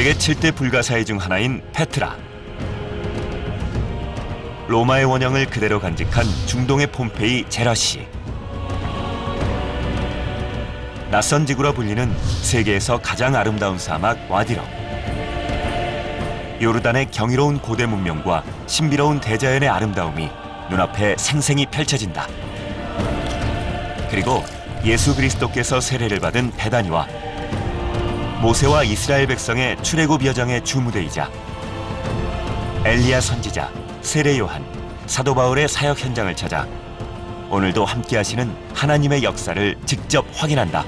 세계 7대 불가사의 중 하나인 페트라. 로마의 원형을 그대로 간직한 중동의 폼페이 제라시. 낯선 지구라 불리는 세계에서 가장 아름다운 사막 와디럼. 요르단의 경이로운 고대 문명과 신비로운 대자연의 아름다움이 눈앞에 생생히 펼쳐진다. 그리고 예수 그리스도께서 세례를 받은 베다니와 모세와 이스라엘 백성의 출애굽 여정의 주무대이자 엘리야 선지자, 세례 요한, 사도 바울의 사역 현장을 찾아 오늘도 함께하시는 하나님의 역사를 직접 확인한다.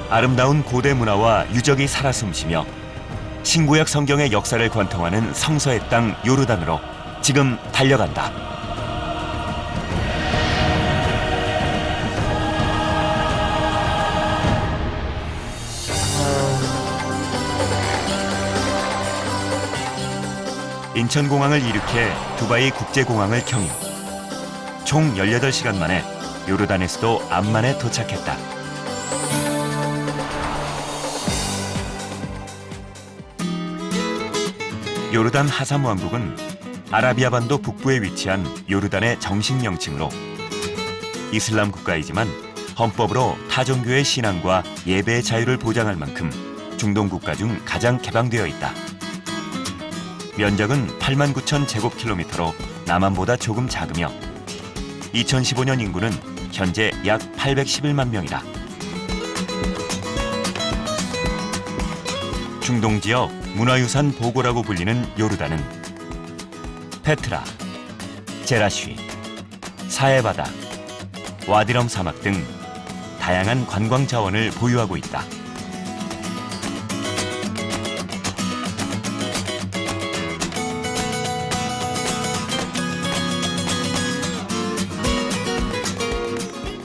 아름다운 고대 문화와 유적이 살아 숨쉬며 신구약 성경의 역사를 관통하는 성서의 땅 요르단으로 지금 달려간다. 인천공항을 이륙해 두바이 국제공항을 경유. 총 18시간 만에 요르단의 수도 암만에 도착했다. 요르단 하삼 왕국은 아라비아 반도 북부에 위치한 요르단의 정식 명칭으로 이슬람 국가이지만 헌법으로 타종교의 신앙과 예배의 자유를 보장할 만큼 중동 국가 중 가장 개방되어 있다. 면적은 89,000 제곱킬로미터로 남한보다 조금 작으며 2015년 인구는 현재 약 811만 명이다. 중동 지역 문화유산 보고라고 불리는 요르단은 페트라, 제라쉬, 사해바다, 와디럼 사막 등 다양한 관광 자원을 보유하고 있다.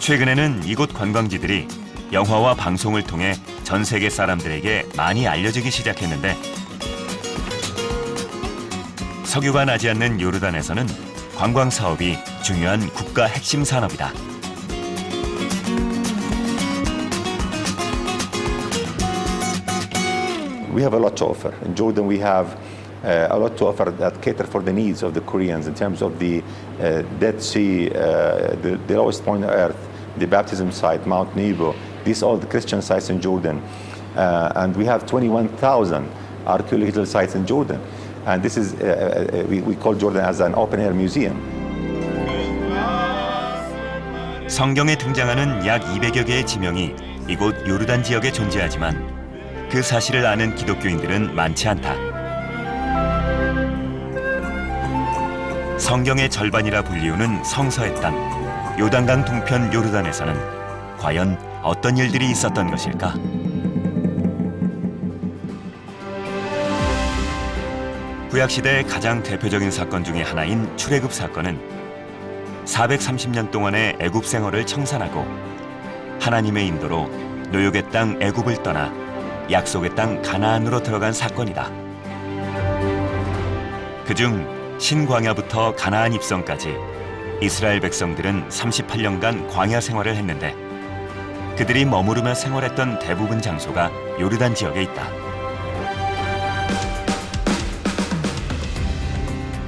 최근에는 이곳 관광지들이 영화와 방송을 통해 전 세계 사람들에게 많이 알려지기 시작했는데 석유가 나지 않는 요르단에서는 관광 사업이 중요한 국가 핵심 산업이다. We have a lot to offer. In Jordan, we have a lot to offer that cater for the needs of the Koreans in terms of the Dead Sea, the lowest point on earth, the baptism site, Mount Nebo. These are all the Christian sites in Jordan. And we have 21,000 archaeological sites in Jordan. And this is, we call Jordan as an open-air museum. 성경에 등장하는 약 200여 개의 지명이 이곳 요르단 지역에 존재하지만 그 사실을 아는 기독교인들은 많지 않다. 성경의 절반이라 불리우는 성서의 땅, 요단강 동편 요르단에서는 과연 어떤 일들이 있었던 것일까? 구약시대의 가장 대표적인 사건 중의 하나인 출애굽 사건은 430년 동안의 애굽 생활을 청산하고 하나님의 인도로 노역의 땅 애굽을 떠나 약속의 땅 가나안으로 들어간 사건이다. 그중 신광야부터 가나안 입성까지 이스라엘 백성들은 38년간 광야 생활을 했는데 그들이 머무르며 생활했던 대부분 장소가 요르단 지역에 있다.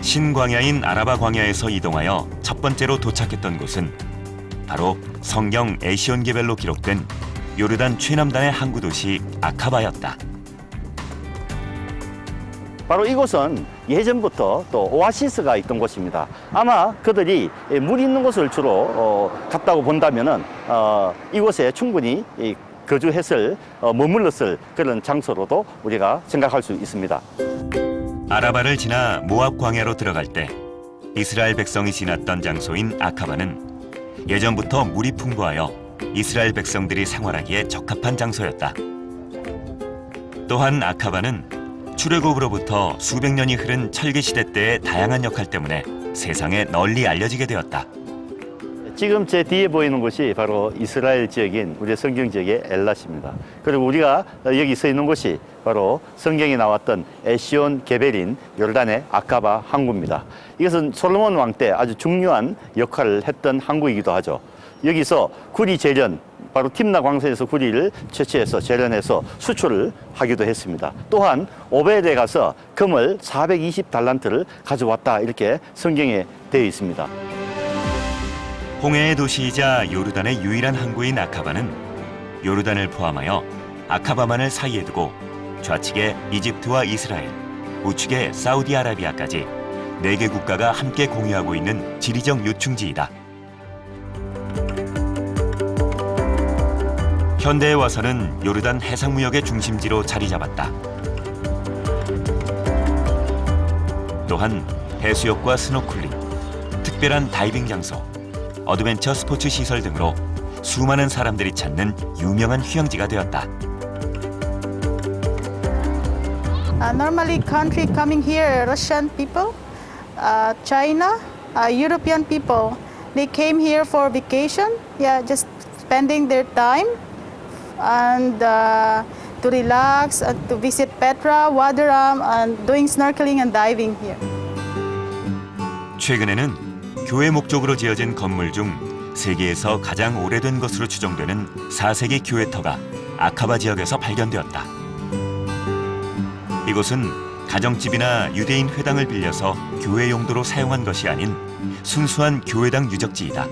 신광야인 아라바 광야에서 이동하여 첫 번째로 도착했던 곳은 바로 성경 에시온게벨로 기록된 요르단 최남단의 항구 도시 아카바였다. 바로 이곳은 예전부터 또 오아시스가 있던 곳입니다. 아마 그들이 물 있는 곳을 주로 갔다고 본다면은 이곳에 충분히 거주했을, 머물렀을 그런 장소로도 우리가 생각할 수 있습니다. 아라바를 지나 모압 광야로 들어갈 때 이스라엘 백성이 지났던 장소인 아카바는 예전부터 물이 풍부하여 이스라엘 백성들이 생활하기에 적합한 장소였다. 또한 아카바는 출애굽으로부터 수백 년이 흐른 철기 시대 때의 다양한 역할 때문에 세상에 널리 알려지게 되었다. 지금 제 뒤에 보이는 곳이 바로 이스라엘 지역인 우리 성경 지역의 엘랏입니다. 그리고 우리가 여기 서 있는 곳이 바로 성경에 나왔던 에시온 게벨인 요르단의 아카바 항구입니다. 이것은 솔로몬 왕 때 아주 중요한 역할을 했던 항구이기도 하죠. 여기서 구리 재련, 바로 팀나 광산에서 구리를 채취해서 재련해서 수출을 하기도 했습니다. 또한 오베데 가서 금을 420달란트를 가져왔다 이렇게 성경에 되어 있습니다. 홍해의 도시이자 요르단의 유일한 항구인 아카바는 요르단을 포함하여 아카바만을 사이에 두고 좌측에 이집트와 이스라엘, 우측에 사우디아라비아까지 4개 국가가 함께 공유하고 있는 지리적 요충지이다. 현대에 와서는 요르단 해상무역의 중심지로 자리 잡았다. 또한 해수욕과 스노클링, 특별한 다이빙 장소, 어드벤처 스포츠 시설 등으로 수많은 사람들이 찾는 유명한 휴양지가 되었다. Normally, country coming here, Russian people, China, European people, they came here for vacation. Yeah, just spending their time and to relax and to visit Petra, Wadaram, and doing snorkeling and diving here. 최근에는 교회 목적으로 지어진 건물 중 세계에서 가장 오래된 것으로 추정되는 4세기 교회터가 아카바 지역에서 발견되었다. 이곳은 가정집이나 유대인 회당을 빌려서 교회 용도로 사용한 것이 아닌 순수한 교회당 유적지이다.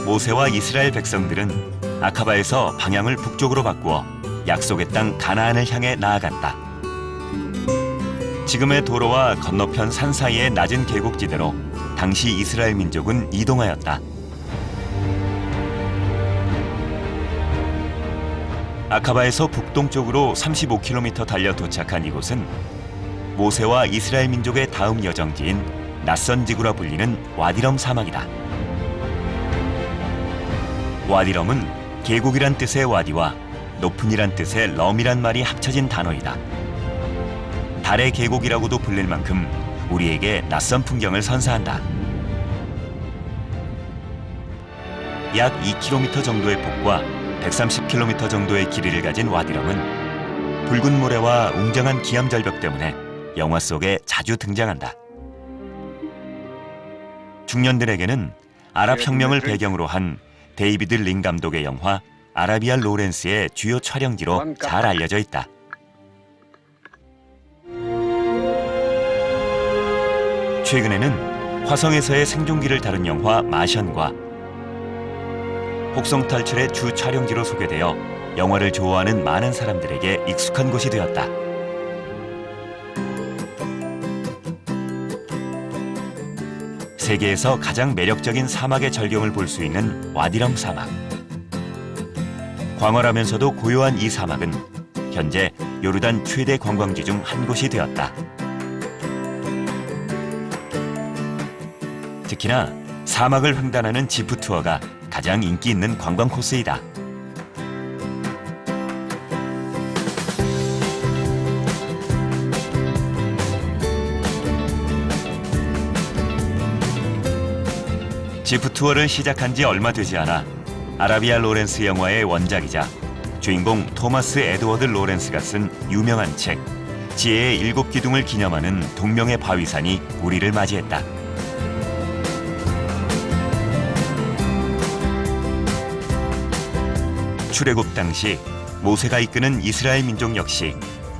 모세와 이스라엘 백성들은 아카바에서 방향을 북쪽으로 바꾸어 약속의 땅 가나안을 향해 나아갔다. 지금의 도로와 건너편 산 사이의 낮은 계곡지대로 당시 이스라엘 민족은 이동하였다. 아카바에서 북동쪽으로 35km 달려 도착한 이곳은 모세와 이스라엘 민족의 다음 여정지인 낯선 지구라 불리는 와디럼 사막이다. 와디럼은 계곡이란 뜻의 와디와 높은이란 뜻의 럼이란 말이 합쳐진 단어이다. 달의 계곡이라고도 불릴 만큼 우리에게 낯선 풍경을 선사한다. 약 2km 정도의 폭과 130km 정도의 길이를 가진 와디럼은 붉은 모래와 웅장한 기암절벽 때문에 영화 속에 자주 등장한다. 중년들에게는 아랍 혁명을 배경으로 한 데이비드 린 감독의 영화 아라비아 로렌스의 주요 촬영지로 잘 알려져 있다. 최근에는 화성에서의 생존기를 다룬 영화 마션과 혹성 탈출의 주 촬영지로 소개되어 영화를 좋아하는 많은 사람들에게 익숙한 곳이 되었다. 세계에서 가장 매력적인 사막의 절경을 볼 수 있는 와디럼 사막. 광활하면서도 고요한 이 사막은 현재 요르단 최대 관광지 중 한 곳이 되었다. 특히나 사막을 횡단하는 지프 투어가 가장 인기 있는 관광 코스이다. 지프 투어를 시작한 지 얼마 되지 않아 아라비아 로렌스 영화의 원작이자 주인공 토마스 에드워드 로렌스가 쓴 유명한 책 지혜의 7기둥을 기념하는 동명의 바위산이 우리를 맞이했다. 출애굽 당시 모세가 이끄는 이스라엘 민족 역시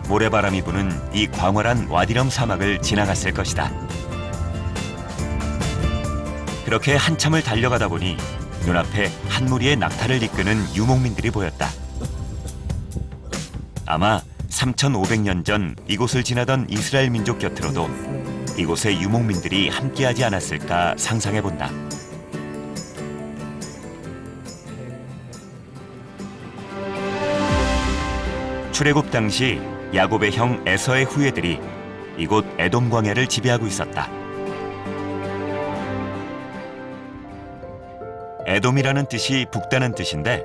모래바람이 부는 이 광활한 와디럼 사막을 지나갔을 것이다. 그렇게 한참을 달려가다 보니 눈앞에 한 무리의 낙타를 이끄는 유목민들이 보였다. 아마 3,500년 전 이곳을 지나던 이스라엘 민족 곁으로도 이곳의 유목민들이 함께하지 않았을까 상상해본다. 출애굽 당시 야곱의 형 에서의 후예들이 이곳 에돔 광야를 지배하고 있었다. 에돔이라는 뜻이 북다는 뜻인데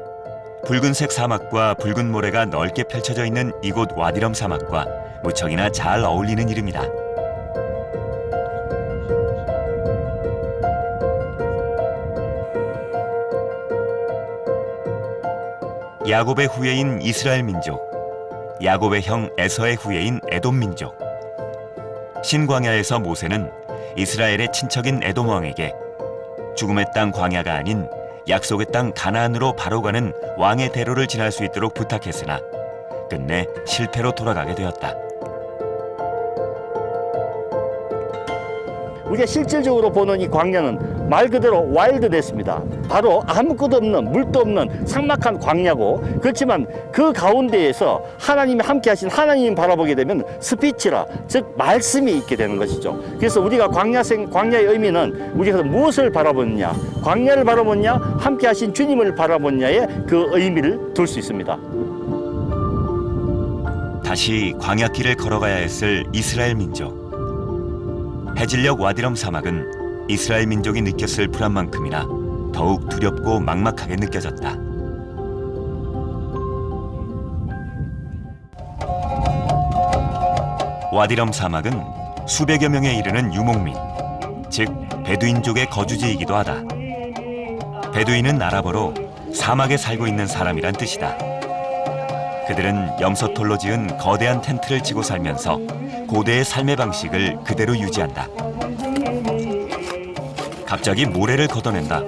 붉은색 사막과 붉은 모래가 넓게 펼쳐져 있는 이곳 와디럼 사막과 무척이나 잘 어울리는 이름이다. 야곱의 후예인 이스라엘 민족, 야곱의 형 에서의 후예인 에돔 민족. 신광야에서 모세는 이스라엘의 친척인 에돔 왕에게 죽음의 땅 광야가 아닌 약속의 땅 가나안으로 바로 가는 왕의 대로를 지날 수 있도록 부탁했으나 끝내 실패로 돌아가게 되었다. 우리가 실질적으로 보는 이 광야는 말 그대로 와일드네스입니다. 바로 아무것도 없는, 물도 없는 삭막한 광야고, 그렇지만 그 가운데에서 하나님이 함께 하신 하나님 바라보게 되면 스피치라, 즉 말씀이 있게 되는 것이죠. 그래서 우리가 광야의 의미는 우리가 무엇을 바라보느냐, 광야를 바라보느냐, 함께 하신 주님을 바라보느냐의 그 의미를 둘 수 있습니다. 다시 광야길을 걸어가야 했을 이스라엘 민족. 해질녘 와디럼 사막은 이스라엘 민족이 느꼈을 불안만큼이나 더욱 두렵고 막막하게 느껴졌다. 와디럼 사막은 수백여 명에 이르는 유목민, 즉 베두인족의 거주지이기도 하다. 베두인은 아랍어로 사막에 살고 있는 사람이란 뜻이다. 그들은 염소털로 지은 거대한 텐트를 치고 살면서 고대의 삶의 방식을 그대로 유지한다. 갑자기 모래를 걷어낸다.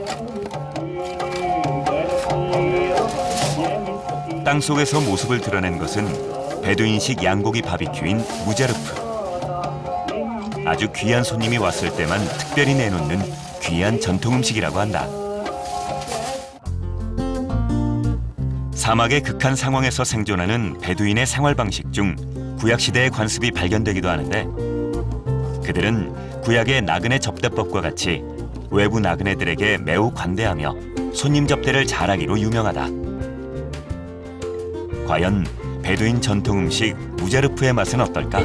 땅속에서 모습을 드러낸 것은 베두인식 양고기 바비큐인 무자르프. 아주 귀한 손님이 왔을 때만 특별히 내놓는 귀한 전통 음식이라고 한다. 사막의 극한 상황에서 생존하는 베두인의 생활 방식 중 구약시대의 관습이 발견되기도 하는데, 그들은 구약의 나그네 접대법과 같이 외부 나그네들에게 매우 관대하며 손님 접대를 잘하기로 유명하다. 과연 베두인 전통 음식 무자르프의 맛은 어떨까?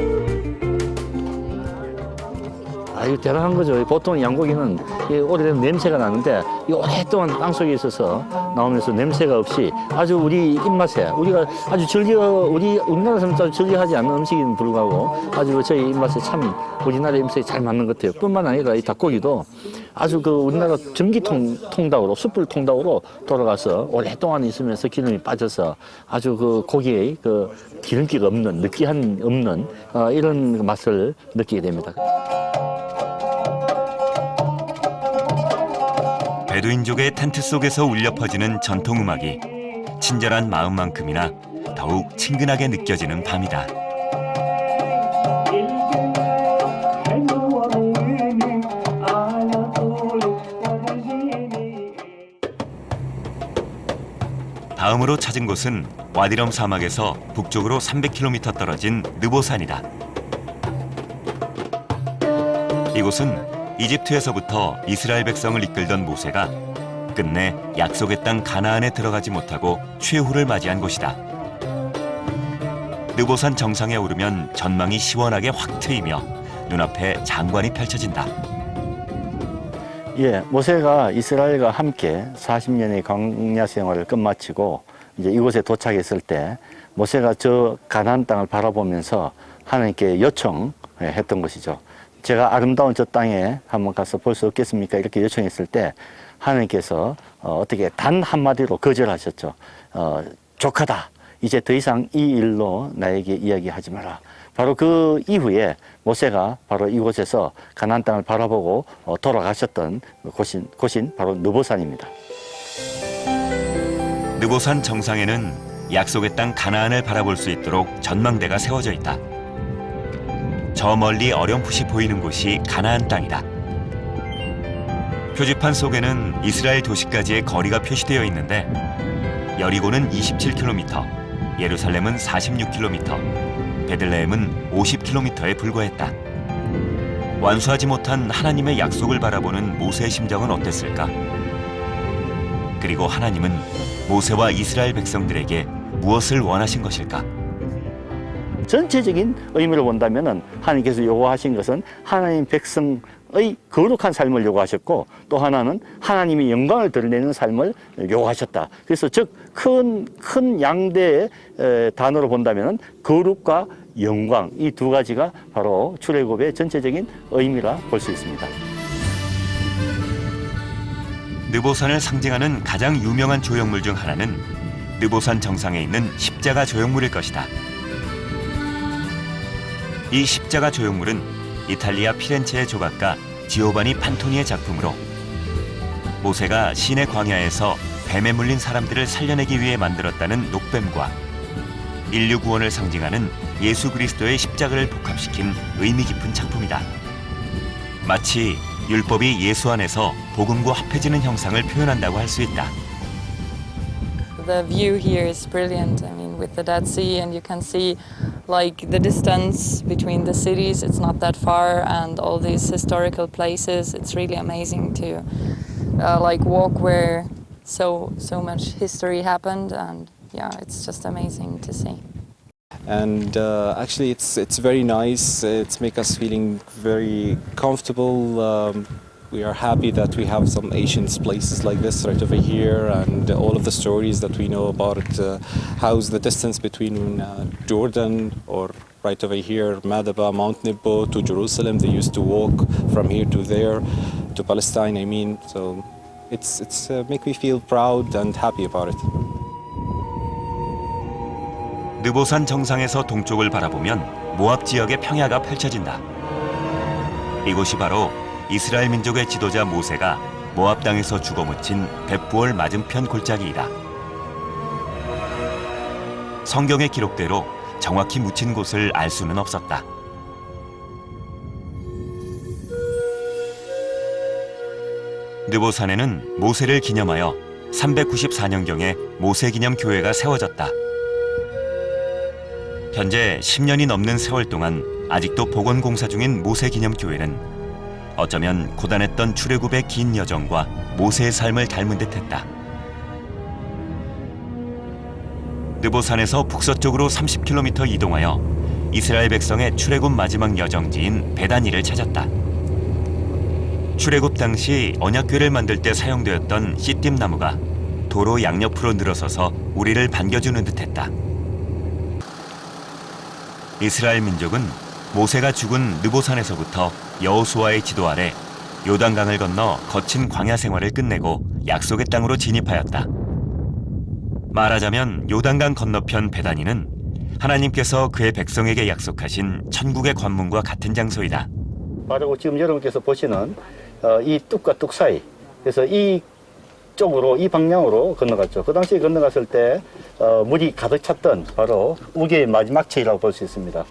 이거 대단한 거죠. 보통 양고기는 오래되면 냄새가 나는데 이 오랫동안 땅속에 있어서 나오면서 냄새가 없이 아주 우리 입맛에, 우리가 아주 우리나라 사람 아주 즐겨하지 않는 음식에는 불구하고 아주 저희 입맛에 참 우리나라 입맛에 잘 맞는 것 같아요. 뿐만 아니라 이 닭고기도 아주 그 우리나라 통닭으로, 숯불 통닭으로 돌아가서 오랫동안 있으면서 기름이 빠져서 아주 그 고기의 그 기름기가 없는, 느끼한 없는 이런 맛을 느끼게 됩니다. 베두인족의 텐트 속에서 울려 퍼지는 전통 음악이 친절한 마음만큼이나 더욱 친근하게 느껴지는 밤이다. 다음으로 찾은 곳은 와디럼 사막에서 북쪽으로 300km 떨어진 느보산이다. 이곳은 이집트에서부터 이스라엘 백성을 이끌던 모세가 끝내 약속의 땅 가나안에 들어가지 못하고 최후를 맞이한 곳이다. 느보산 정상에 오르면 전망이 시원하게 확 트이며 눈앞에 장관이 펼쳐진다. 예, 모세가 이스라엘과 함께 40년의 광야 생활을 끝마치고 이제 이곳에 도착했을 때 모세가 저 가나안 땅을 바라보면서 하나님께 요청했던 것이죠. 제가 아름다운 저 땅에 한번 가서 볼 수 없겠습니까? 이렇게 요청했을 때 하나님께서 어떻게 단 한마디로 거절하셨죠. 족하다. 이제 더 이상 이 일로 나에게 이야기하지 마라. 바로 그 이후에 모세가 바로 이곳에서 가나안 땅을 바라보고 돌아가셨던 곳인 바로 느보산입니다. 느보산 정상에는 약속의 땅 가나안을 바라볼 수 있도록 전망대가 세워져 있다. 저 멀리 어렴풋이 보이는 곳이 가나안 땅이다. 표지판 속에는 이스라엘 도시까지의 거리가 표시되어 있는데 여리고는 27km, 예루살렘은 46km, 베들레헴은 50km에 불과했다. 완수하지 못한 하나님의 약속을 바라보는 모세의 심정은 어땠을까? 그리고 하나님은 모세와 이스라엘 백성들에게 무엇을 원하신 것일까? 전체적인 의미를 본다면 하나님께서 요구하신 것은 하나님 백성의 거룩한 삶을 요구하셨고, 또 하나는 하나님의 영광을 드러내는 삶을 요구하셨다. 그래서 즉 큰 양대의 단어로 본다면 거룩과 영광, 이 두 가지가 바로 출애굽의 전체적인 의미라 볼 수 있습니다. 느보산을 상징하는 가장 유명한 조형물 중 하나는 느보산 정상에 있는 십자가 조형물일 것이다. 이 십자가 조형물은 이탈리아 피렌체의 조각가 지오바니 판토니의 작품으로 모세가 시내 광야에서 뱀에 물린 사람들을 살려내기 위해 만들었다는 녹뱀과 인류 구원을 상징하는 예수 그리스도의 십자가를 복합시킨 의미 깊은 작품이다. 마치 율법이 예수 안에서 복음과 합해지는 형상을 표현한다고 할 수 있다. The view here is brilliant. I mean, with the Dead Sea, and you can see like the distance between the cities. It's not that far, and all these historical places. It's really amazing to like walk where so much history happened, and yeah, it's just amazing to see. And actually it's very nice. It's make us feeling very comfortable. We are happy that we have some ancient places like this right over here, and all of the stories that we know about how's the distance between Jordan or right over here, Madaba, Mount Nebo to Jerusalem. They used to walk from here to there, to Palestine, I mean. So it's make me feel proud and happy about it. 느보산 정상에서 동쪽을 바라보면 모압 지역의 평야가 펼쳐진다. 이곳이 바로 이스라엘 민족의 지도자 모세가 모압 땅에서 죽어 묻힌 벳부얼 맞은편 골짜기이다. 성경의 기록대로 정확히 묻힌 곳을 알 수는 없었다. 느보산에는 모세를 기념하여 394년경에 모세기념교회가 세워졌다. 현재 10년이 넘는 세월 동안 아직도 복원공사 중인 모세기념교회는 어쩌면 고단했던 출애굽의 긴 여정과 모세의 삶을 닮은 듯했다. 느보산에서 북서쪽으로 30km 이동하여 이스라엘 백성의 출애굽 마지막 여정지인 베다니를 찾았다. 출애굽 당시 언약궤를 만들 때 사용되었던 씨띠 나무가 도로 양옆으로 늘어서서 우리를 반겨주는 듯했다. 이스라엘 민족은 모세가 죽은 느보산에서부터 여호수아의 지도 아래 요단강을 건너 거친 광야 생활을 끝내고 약속의 땅으로 진입하였다. 말하자면 요단강 건너편 베다니는 하나님께서 그의 백성에게 약속하신 천국의 관문과 같은 장소이다. 바로 지금 여러분께서 보시는 이 뚝과 뚝 사이, 그래서 이 쪽으로, 이 방향으로 건너갔죠. 그 당시에 건너갔을 때 물이 가득 찼던 바로 우기의 마지막체이라고 볼 수 있습니다.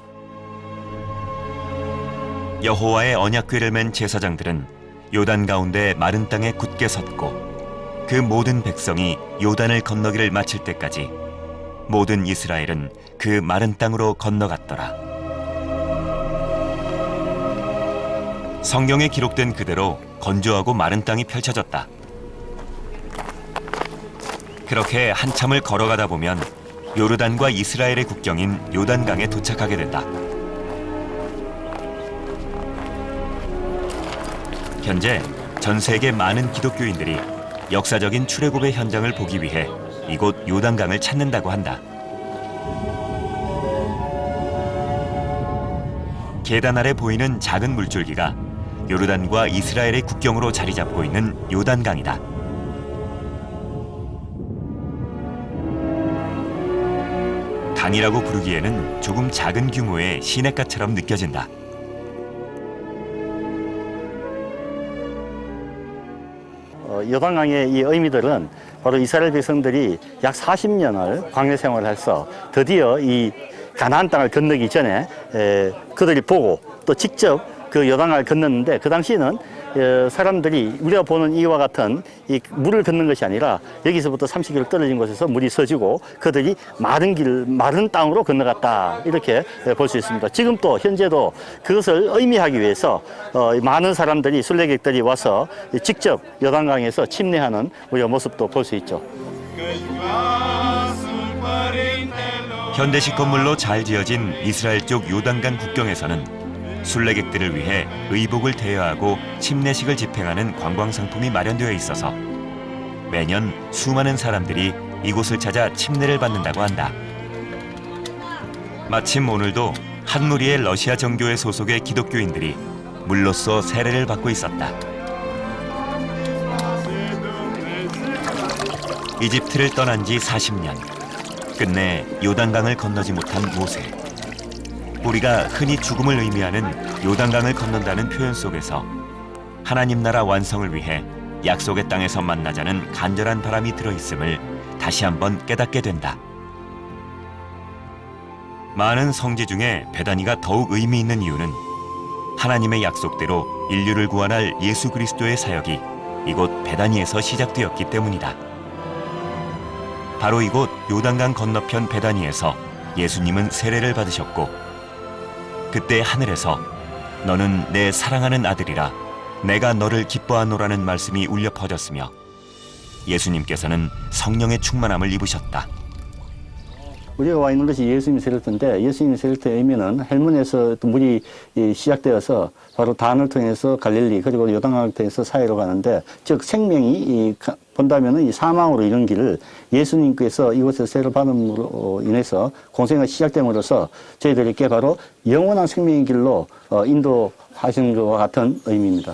여호와의 언약궤를 맨 제사장들은 요단 가운데 마른 땅에 굳게 섰고 그 모든 백성이 요단을 건너기를 마칠 때까지 모든 이스라엘은 그 마른 땅으로 건너갔더라. 성경에 기록된 그대로 건조하고 마른 땅이 펼쳐졌다. 그렇게 한참을 걸어가다 보면 요르단과 이스라엘의 국경인 요단강에 도착하게 된다. 현재 전 세계 많은 기독교인들이 역사적인 출애굽의 현장을 보기 위해 이곳 요단강을 찾는다고 한다. 계단 아래 보이는 작은 물줄기가 요르단과 이스라엘의 국경으로 자리 잡고 있는 요단강이다. 강이라고 부르기에는 조금 작은 규모의 시냇가처럼 느껴진다. 요단강의 이 의미들은 바로 이스라엘 백성들이 약 40년을 광야 생활을 해서 드디어 이 가나안 땅을 건너기 전에 그들이 보고 또 직접 그 요단강을 건넜는데, 그 당시에는 사람들이 우리가 보는 이와 같은 이 물을 걷는 것이 아니라 여기서부터 30km 떨어진 곳에서 물이 서지고 그들이 마른 땅으로 건너갔다, 이렇게 볼 수 있습니다. 지금 또 현재도 그것을 의미하기 위해서 많은 사람들이, 순례객들이 와서 직접 요단강에서 침례하는 우리의 모습도 볼 수 있죠. 현대식 건물로 잘 지어진 이스라엘 쪽 요단강 국경에서는 순례객들을 위해 의복을 대여하고 침례식을 집행하는 관광상품이 마련되어 있어서 매년 수많은 사람들이 이곳을 찾아 침례를 받는다고 한다. 마침 오늘도 한 무리의 러시아 정교회 소속의 기독교인들이 물로써 세례를 받고 있었다. 이집트를 떠난 지 40년. 끝내 요단강을 건너지 못한 모세. 우리가 흔히 죽음을 의미하는 요단강을 건넌다는 표현 속에서 하나님 나라 완성을 위해 약속의 땅에서 만나자는 간절한 바람이 들어있음을 다시 한번 깨닫게 된다. 많은 성지 중에 베다니가 더욱 의미 있는 이유는 하나님의 약속대로 인류를 구원할 예수 그리스도의 사역이 이곳 베다니에서 시작되었기 때문이다. 바로 이곳 요단강 건너편 베다니에서 예수님은 세례를 받으셨고, 그때 하늘에서 너는 내 사랑하는 아들이라 내가 너를 기뻐하노라는 말씀이 울려 퍼졌으며, 예수님께서는 성령의 충만함을 입으셨다. 우리가 와 있는 것이 예수님 세례터인데, 예수님 세례터의 의미는 헬문에서 또 물이 시작되어서 바로 단을 통해서 갈릴리 그리고 요단강을 통해서 사이로 가는데, 즉 생명이 본다면은 이 사망으로 이른 길을 예수님께서 이곳에서 세례를 받음으로 인해서 공생이 시작됨으로써 저희들에게 바로 영원한 생명의 길로 인도하신 것과 같은 의미입니다.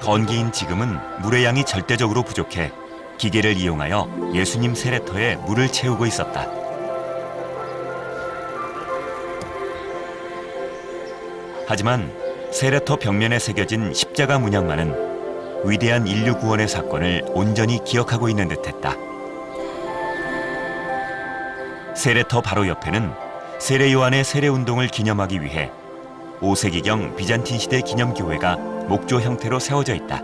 건기인 지금은 물의 양이 절대적으로 부족해 기계를 이용하여 예수님 세례터에 물을 채우고 있었다. 하지만 세례터 벽면에 새겨진 십자가 문양만은 위대한 인류 구원의 사건을 온전히 기억하고 있는 듯했다. 세례터 바로 옆에는 세례 요한의 세례 운동을 기념하기 위해 5세기경 비잔틴 시대 기념교회가 목조 형태로 세워져 있다.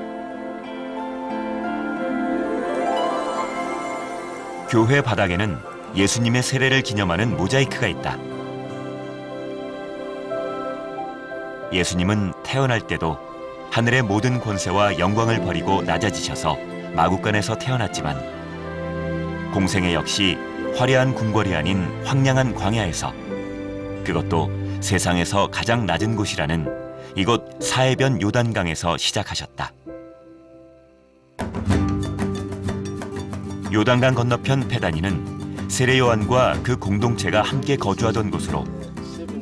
교회 바닥에는 예수님의 세례를 기념하는 모자이크가 있다. 예수님은 태어날 때도 하늘의 모든 권세와 영광을 버리고 낮아지셔서 마구간에서 태어났지만, 공생애 역시 화려한 궁궐이 아닌 황량한 광야에서, 그것도 세상에서 가장 낮은 곳이라는 이곳 사해변 요단강에서 시작하셨다. 요단강 건너편 베다니는 세례 요한과 그 공동체가 함께 거주하던 곳으로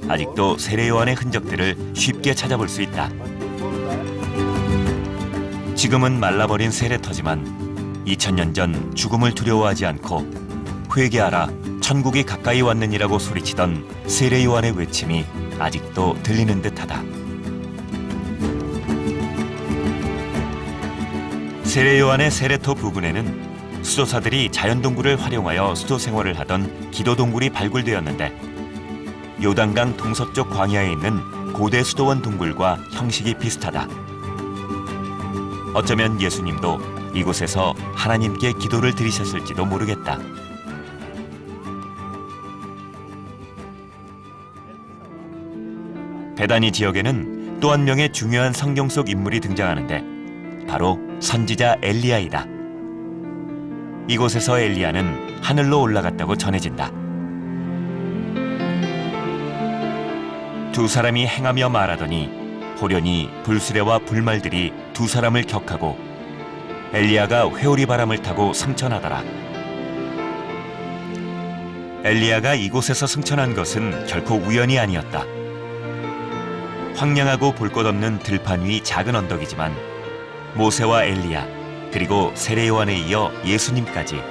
아직도 세례 요한의 흔적들을 쉽게 찾아볼 수 있다. 지금은 말라버린 세례터지만 2000년 전 죽음을 두려워하지 않고 회개하라, 천국이 가까이 왔느니라고 소리치던 세례 요한의 외침이 아직도 들리는 듯하다. 세례 요한의 세례터 부근에는 수도사들이 자연동굴을 활용하여 수도 생활을 하던 기도동굴이 발굴되었는데, 요단강 동서쪽 광야에 있는 고대 수도원 동굴과 형식이 비슷하다. 어쩌면 예수님도 이곳에서 하나님께 기도를 드리셨을지도 모르겠다. 베다니 지역에는 또 한 명의 중요한 성경 속 인물이 등장하는데, 바로 선지자 엘리야이다. 이곳에서 엘리야는 하늘로 올라갔다고 전해진다. 두 사람이 행하며 말하더니 호련히 불수레와 불말들이 두 사람을 격하고 엘리야가 회오리 바람을 타고 승천하더라. 엘리야가 이곳에서 승천한 것은 결코 우연이 아니었다. 황량하고 볼 것 없는 들판 위 작은 언덕이지만 모세와 엘리야 그리고 세례 요한에 이어 예수님까지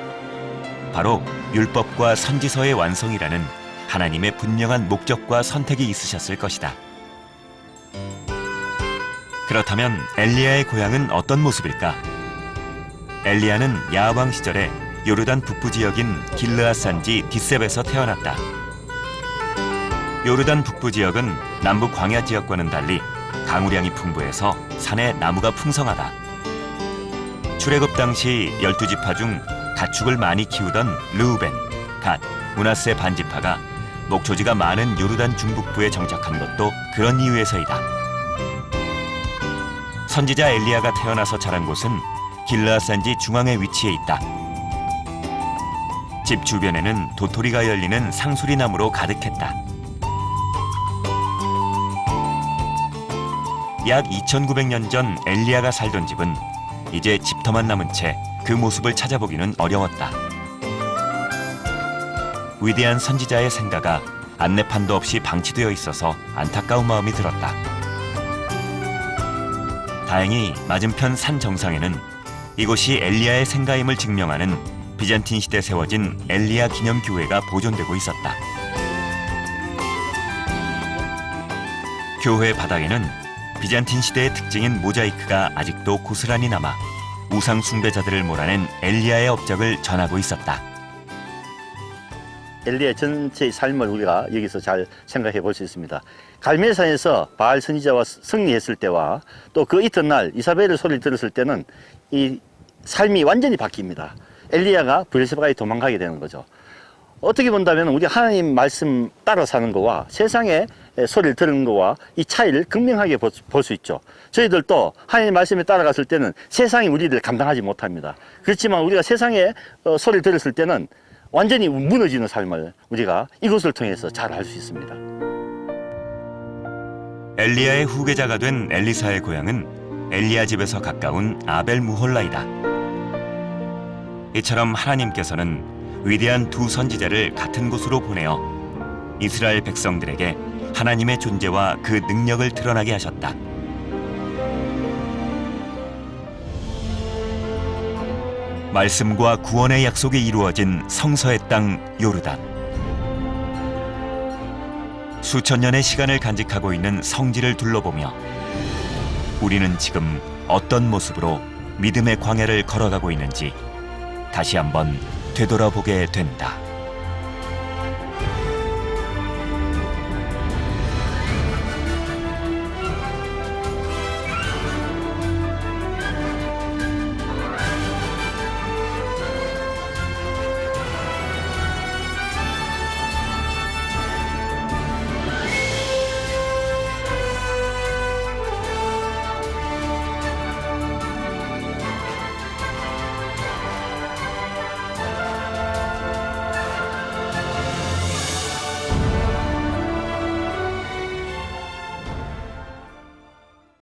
바로 율법과 선지서의 완성이라는 하나님의 분명한 목적과 선택이 있으셨을 것이다. 그렇다면 엘리야의 고향은 어떤 모습일까? 엘리야는 야왕 시절에 요르단 북부 지역인 길르앗 산지 디셉에서 태어났다. 요르단 북부 지역은 남부 광야 지역과는 달리 강우량이 풍부해서 산에 나무가 풍성하다. 출애굽 당시 12지파 중 가축을 많이 키우던 르우벤, 갓, 므낫세 반지파가 목초지가 많은 요르단 중북부에 정착한 것도 그런 이유에서이다. 선지자 엘리야가 태어나서 자란 곳은 길르앗 산지 중앙에 위치해 있다. 집 주변에는 도토리가 열리는 상수리 나무로 가득했다. 약 2900년 전 엘리야가 살던 집은 이제 집터만 남은 채 그 모습을 찾아보기는 어려웠다. 위대한 선지자의 생가가 안내판도 없이 방치되어 있어서 안타까운 마음이 들었다. 다행히 맞은편 산 정상에는 이곳이 엘리야의 생가임을 증명하는 비잔틴 시대 세워진 엘리야 기념교회가 보존되고 있었다. 교회 바닥에는 비잔틴 시대의 특징인 모자이크가 아직도 고스란히 남아 우상 숭배자들을 몰아낸 엘리야의 업적을 전하고 있었다. 엘리야 전체의 삶을 우리가 여기서 잘 생각해 볼 수 있습니다. 갈멜산에서 바알 선지자와 승리했을 때와 또 그 이튿날 이사벨의 소리를 들었을 때는 이 삶이 완전히 바뀝니다. 엘리야가 브엘세바에 도망가게 되는 거죠. 어떻게 본다면 우리 하나님 말씀 따라 사는 거와 세상의 소리를 들은 거와 이 차이를 극명하게 볼 수 있죠. 저희들도 하나님 말씀에 따라갔을 때는 세상이 우리를 감당하지 못합니다. 그렇지만 우리가 세상의 소리를 들었을 때는 완전히 무너지는 삶을 우리가 이것을 통해서 잘 알 수 있습니다. 엘리야의 후계자가 된 엘리사의 고향은 엘리야 집에서 가까운 아벨 무홀라이다. 이처럼 하나님께서는 위대한 두 선지자를 같은 곳으로 보내어 이스라엘 백성들에게 하나님의 존재와 그 능력을 드러나게 하셨다. 말씀과 구원의 약속이 이루어진 성서의 땅 요르단. 수천 년의 시간을 간직하고 있는 성지를 둘러보며 우리는 지금 어떤 모습으로 믿음의 광야를 걸어가고 있는지 다시 한번 되돌아보게 된다.